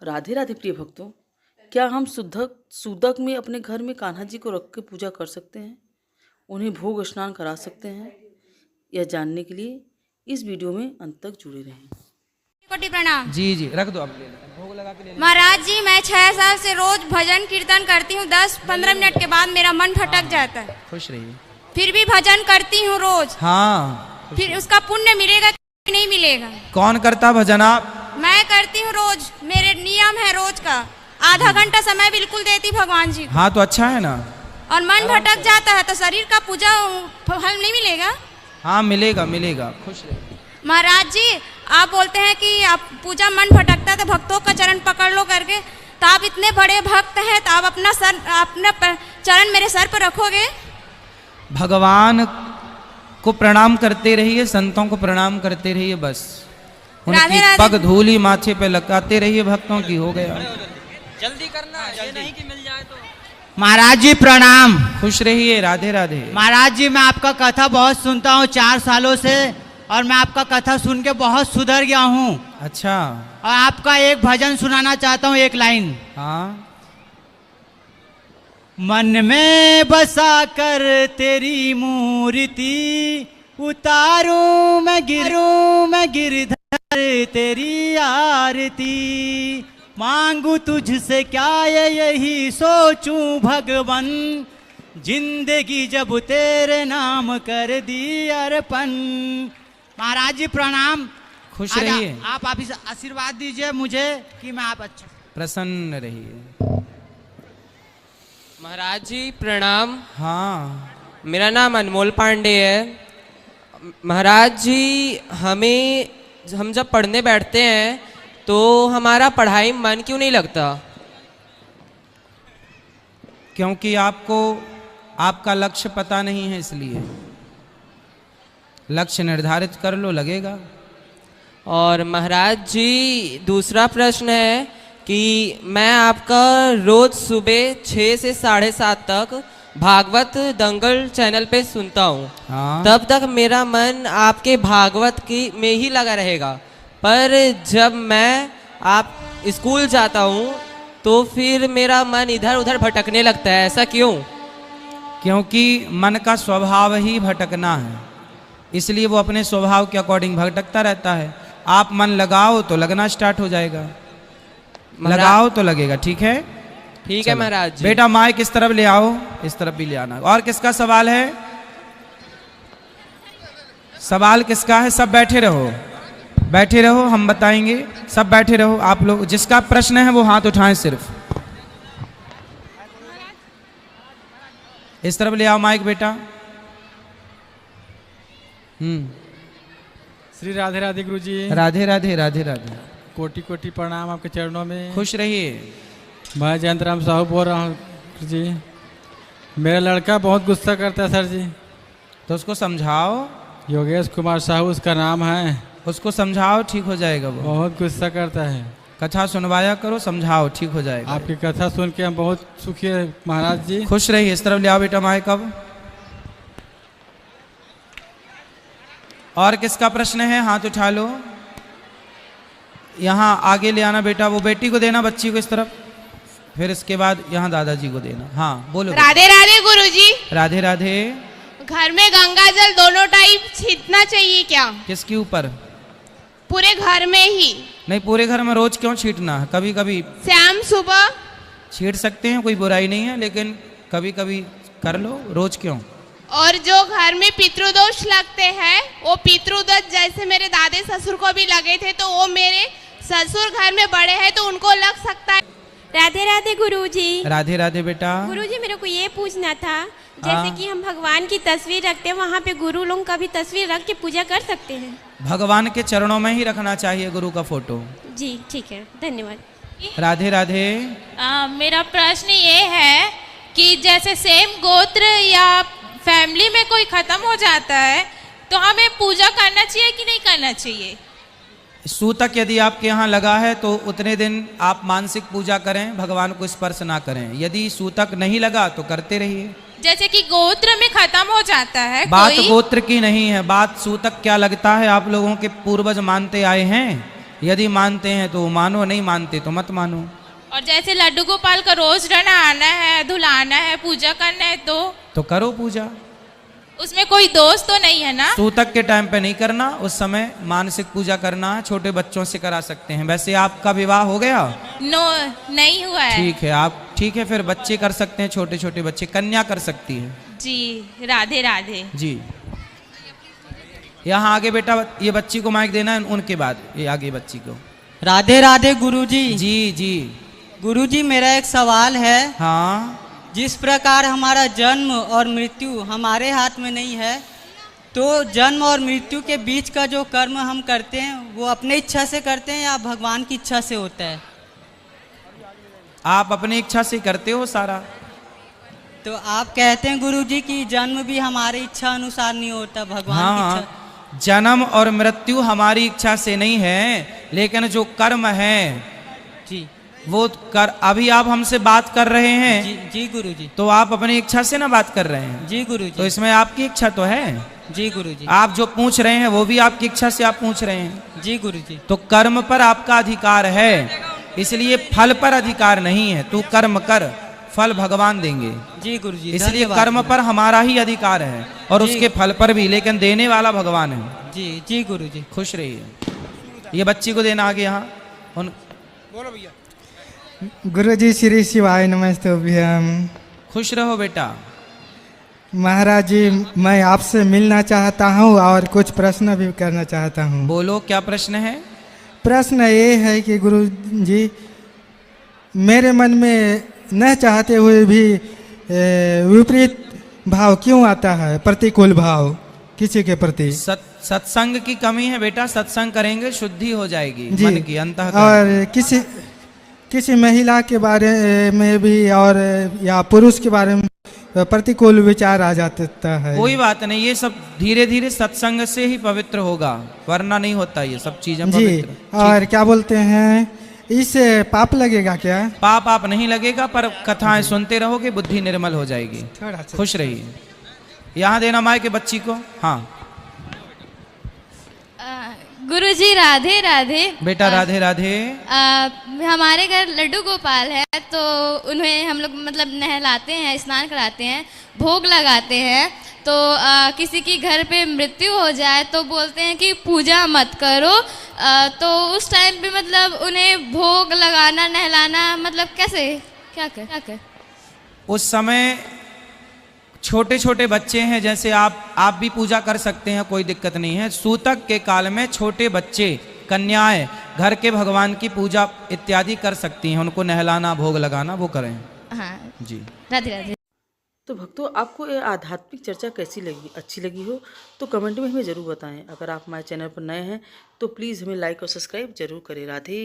राधे राधे प्रिय भक्तों, क्या हम सूतक में अपने घर में कान्हा जी को रख के पूजा कर सकते हैं, उन्हें भोग स्नान करा सकते हैं? यह जानने के लिए इस वीडियो में अंत तक जुड़े रहें। कोटि प्रणाम। जी जी रख दो, आप ले लें, भोग लगा के ले लें। महाराज जी, मैं 6 साल से रोज भजन कीर्तन करती हूँ। 10-15 मिनट के बाद मेरा मन भटक जाता है। खुश रहिए। फिर भी भजन करती हूँ रोज। हाँ, फिर उसका पुण्य मिलेगा कि नहीं मिलेगा? कौन करता भजन? आप? मैं करती हूँ रोज, मेरे नियम है रोज का। आधा घंटा समय बिल्कुल देती भगवान जी को। हाँ तो अच्छा है ना। और मन भटक जाता है तो शरीर का पूजा फल नहीं मिलेगा? हाँ मिलेगा मिलेगा, खुश रहिए। महाराज जी, आप बोलते हैं कि आप पूजा मन भटकता है तो भक्तों का चरण पकड़ लो करके, तो आप इतने बड़े भक्त हैं तो आप अपना चरण मेरे सर पर रखोगे? भगवान को प्रणाम करते रहिए, संतों को प्रणाम करते रहिए, बस उनकी पग धूली माथे पे लगाते रहिए भक्तों की, हो गया। जल्दी करना, ये नहीं कि मिल जाए तो। महाराज जी प्रणाम। खुश रहिए, राधे राधे। महाराज जी, मैं आपका कथा बहुत सुनता हूँ 4 सालों से, और मैं आपका कथा सुन के बहुत सुधर गया हूँ। अच्छा, और आपका एक भजन सुनाना चाहता हूँ, एक लाइन। हाँ। मन में बसा कर तेरी मूर्ति, उतारूं मैं गिरधर तेरी आरती, मांगू तुझसे क्या यही सोचूं भगवन, जिंदगी जब तेरे नाम कर दी अर्पण। महाराज जी प्रणाम। खुश रहिए। आप आशीर्वाद दीजिए मुझे कि मैं आप अच्छा प्रसन्न रहिए। महाराज जी प्रणाम। हाँ, मेरा नाम अनमोल पांडे है। महाराज जी, हम जब पढ़ने बैठते हैं तो हमारा पढ़ाई में मन क्यों नहीं लगता? क्योंकि आपको आपका लक्ष्य पता नहीं है, इसलिए लक्ष्य निर्धारित कर लो, लगेगा। और महाराज जी, दूसरा प्रश्न है कि मैं आपका रोज सुबह 6 से 7:30 तक भागवत दंगल चैनल पे सुनता हूँ। हाँ। तब तक मेरा मन आपके भागवत की में ही लगा रहेगा, पर जब मैं आप स्कूल जाता हूँ तो फिर मेरा मन इधर उधर भटकने लगता है। ऐसा क्यों? क्योंकि मन का स्वभाव ही भटकना है, इसलिए वो अपने स्वभाव के अकॉर्डिंग भटकता रहता है। आप मन लगाओ तो लगना स्टार्ट हो जाएगा, लगाओ तो लगेगा। ठीक है? ठीक है महाराज जी। बेटा माइक इस तरफ ले आओ, इस तरफ भी ले आना। और किसका सवाल है? सवाल किसका है? सब बैठे रहो, बैठे रहो, हम बताएंगे। सब बैठे रहो आप लोग। जिसका प्रश्न है वो हाथ उठाएं सिर्फ। इस तरफ ले आओ माइक बेटा। श्री राधे राधे गुरु जी। राधे राधे, राधे राधे। कोटि कोटि प्रणाम आपके चरणों में। खुश रहिए। मैं जयंत राम साहू बोल रहा हूँ गुरु जी। मेरा लड़का बहुत गुस्सा करता है सर जी। तो उसको समझाओ। योगेश कुमार साहू उसका नाम है। उसको समझाओ, ठीक हो जाएगा। वो बहुत गुस्सा करता है। कथा सुनवाया करो, समझाओ, ठीक हो जाएगा। आपकी कथा सुन के हम बहुत सुखी है महाराज जी। खुश रहिए। इस तरफ ले आओ बेटा माइक। अब और किसका प्रश्न है? हाथ उठा लो। यहाँ आगे ले आना बेटा। वो बेटी को देना, बच्ची को इस तरफ, फिर इसके बाद यहाँ दादाजी को देना। हाँ बोलो। राधे राधे गुरुजी। राधे राधे। घर में गंगा जल दोनों टाइम छींटना चाहिए क्या? किसके ऊपर? पूरे घर में ही? नहीं, पूरे घर में रोज क्यों छींटना है? कभी कभी शाम सुबह छींट सकते हैं, कोई बुराई नहीं है, लेकिन कभी कभी कर लो, रोज क्यों? और जो घर में पितृदोष लगते हैं, वो पितृदोष जैसे मेरे दादे ससुर को भी लगे थे, तो वो मेरे ससुर घर में बड़े हैं तो उनको लग सकता है। राधे राधे गुरुजी। राधे राधे बेटा। गुरुजी, मेरे को ये पूछना था, जैसे कि हम भगवान की तस्वीर रखते हैं, वहाँ पे गुरु लोग का भी तस्वीर रख के पूजा कर सकते हैं? भगवान के चरणों में ही रखना चाहिए गुरु का फोटो। जी ठीक है, धन्यवाद। राधे राधे। मेरा प्रश्न ये है कि जैसे सेम गोत्र या फैमिली में कोई खत्म हो जाता है तो हमें पूजा करना चाहिए कि नहीं करना चाहिए? सूतक यदि आपके यहाँ लगा है तो उतने दिन आप मानसिक पूजा करें, भगवान को स्पर्श ना करें। यदि सूतक नहीं लगा तो करते रहिए। जैसे कि गोत्र में खत्म हो जाता है बात कोई? गोत्र की नहीं है, बात सूतक क्या लगता है आप लोगों के पूर्वज मानते आए हैं यदि मानते हैं तो मानो, नहीं मानते तो मत मानो। और जैसे लड्डू गोपाल का रोज नहाना है, धुलाना है, पूजा करना है, तो करो पूजा। उसमें कोई दोष तो नहीं है ना? सूतक के टाइम पे नहीं करना, उस समय मानसिक पूजा करना है, छोटे बच्चों से करा सकते हैं। वैसे आपका विवाह हो गया? नो, नहीं हुआ है। ठीक है, आप ठीक है, फिर बच्चे कर सकते हैं, छोटे छोटे बच्चे, कन्या कर सकती है। जी, राधे राधे जी। यहाँ आगे बेटा, ये बच्ची को माइक देना है, उनके बाद ये आगे बच्ची को। राधे राधे गुरुजी। जी जी। गुरुजी, मेरा एक सवाल है। हाँ। जिस प्रकार हमारा जन्म और मृत्यु हमारे हाथ में नहीं है, तो जन्म और मृत्यु के बीच का जो कर्म हम करते हैं वो अपने इच्छा से करते हैं या भगवान की इच्छा से होता है? आप अपनी इच्छा से करते हो सारा। तो आप कहते हैं गुरुजी कि जन्म भी हमारी इच्छा अनुसार नहीं होता, भगवान की हाँ, इच्छा। जन्म और मृत्यु हमारी इच्छा से नहीं है, लेकिन जो कर्म है जी, वो कर, अभी आप हमसे बात कर रहे हैं। जी जी गुरुजी। तो आप अपनी इच्छा से ना बात कर रहे हैं। जी गुरुजी। तो इसमें आपकी इच्छा तो है। जी गुरुजी। आप जो पूछ रहे हैं वो भी आपकी इच्छा से आप पूछ रहे हैं। जी गुरुजी। तो कर्म पर आपका अधिकार है, इसलिए फल पर अधिकार नहीं है। तू कर्म कर, फल भगवान देंगे। जी गुरुजी। इसलिए कर्म पर हमारा ही अधिकार है और उसके फल पर भी, लेकिन देने वाला भगवान है। जी जी गुरुजी। खुश रहिए। ये बच्ची को देना आगे। यहाँ बोलो भैया। गुरुजी श्री शिवाय नमस्तुभ्यम। खुश रहो बेटा। महाराज जी, मैं आपसे मिलना चाहता हूँ और कुछ प्रश्न भी करना चाहता हूँ। बोलो, क्या प्रश्न है? प्रश्न ये है कि गुरुजी, मेरे मन में न चाहते हुए भी विपरीत भाव क्यों आता है, प्रतिकूल भाव किसी के प्रति? सत्संग की कमी है बेटा। सत्संग करेंगे शुद्धि हो जाएगी जी। मन की, अंतःकरण। और किसी महिला के बारे में भी और या पुरुष के बारे में प्रतिकूल विचार आ जाता है। कोई बात नहीं, ये सब धीरे धीरे सत्संग से ही पवित्र होगा, वरना नहीं होता ये सब चीजें पवित्र। और क्या बोलते हैं, इससे पाप लगेगा क्या? पाप आप नहीं लगेगा, पर कथाएं सुनते रहोगे, बुद्धि निर्मल हो जाएगी। खुश रहिए। यहाँ देना माँ के बच्ची को। हाँ गुरुजी, राधे राधे। बेटा राधे राधे। हमारे घर लड्डू गोपाल है, तो उन्हें हम लोग मतलब नहलाते हैं, स्नान कराते हैं, भोग लगाते हैं। तो किसी की घर पे मृत्यु हो जाए तो बोलते हैं कि पूजा मत करो। तो उस टाइम पे मतलब उन्हें भोग लगाना, नहलाना, मतलब कैसे, क्या कर? उस समय छोटे छोटे बच्चे हैं, जैसे आप भी पूजा कर सकते हैं, कोई दिक्कत नहीं है। सूतक के काल में छोटे बच्चे, कन्याएं घर के भगवान की पूजा इत्यादि कर सकती हैं, उनको नहलाना, भोग लगाना, वो करें। हाँ जी। राधे राधे। तो भक्तों, आपको ये आध्यात्मिक चर्चा कैसी लगी? अच्छी लगी हो तो कमेंट में हमें ज़रूर बताएं। अगर आप हमारे चैनल पर नए हैं तो प्लीज़ हमें लाइक और सब्सक्राइब जरूर करें। राधे।